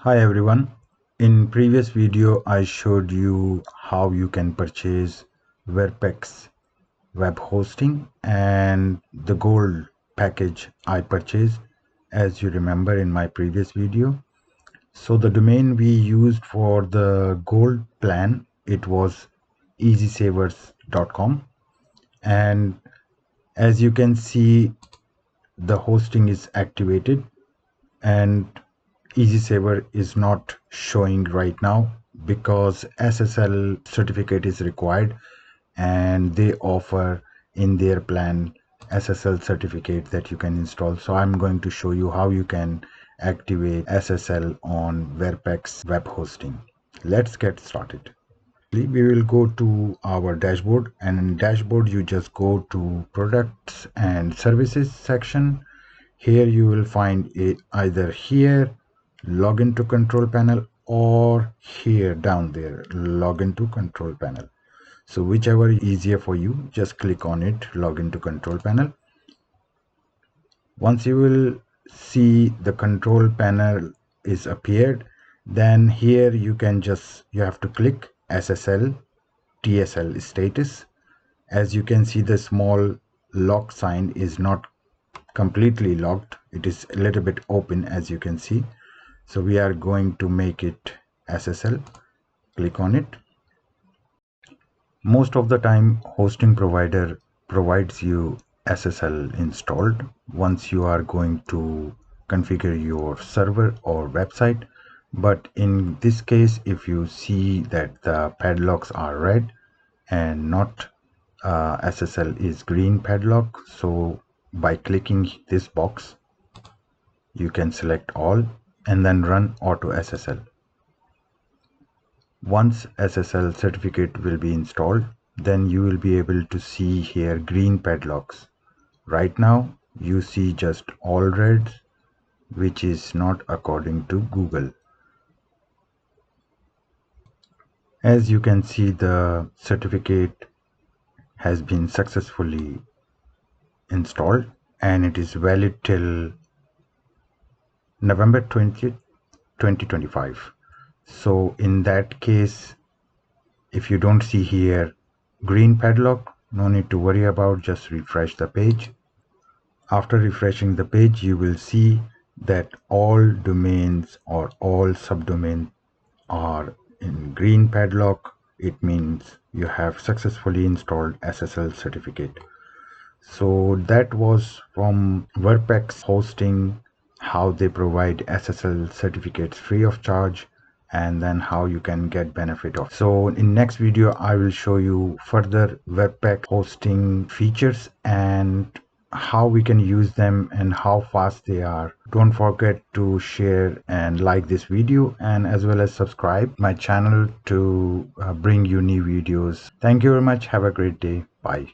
Hi everyone. In previous video I showed you how you can purchase Verpex web hosting and the gold package I purchased, as you remember in my previous video. So the domain we used for the gold plan, it was easysavers.com, and as you can see the hosting is activated and EasySaver is not showing right now because SSL certificate is required and they offer in their plan SSL certificate that you can install. So I'm going to show you how you can activate SSL on Verpex web hosting. Let's get started. We will go to our dashboard, and in dashboard you just go to products and services section. Here you will find it either here, login to control panel, or here down there, login to control panel. So whichever is easier for you, just click on it, login to control panel. Once you will see the control panel is appeared, then here you have to click SSL TSL status. As you can see, the small lock sign is not completely locked, it is a little bit open, as you can see. So we are going to make it SSL. Click on it. Most of the time hosting provider provides you SSL installed once you are going to configure your server or website, but in this case if you see that the padlocks are red and not SSL is green padlock, so by clicking this box you can select all and then run auto SSL. Once SSL certificate will be installed, then you will be able to see here green padlocks. Right now you see just all reds, which is not according to Google. As you can see, the certificate has been successfully installed and it is valid till November 20th, 2025. So in that case, if you don't see here green padlock, no need to worry about, just refresh the page. After refreshing the page, you will see that all domains or all subdomains are in green padlock. It means you have successfully installed SSL certificate. So that was from Verpex hosting, how they provide SSL certificates free of charge, and then how you can get benefit of. So in next video I will show you further Verpex hosting features and how we can use them and how fast they are. Don't forget to share and like this video, and as well as subscribe my channel to bring you new videos. Thank you very much. Have a great day. Bye.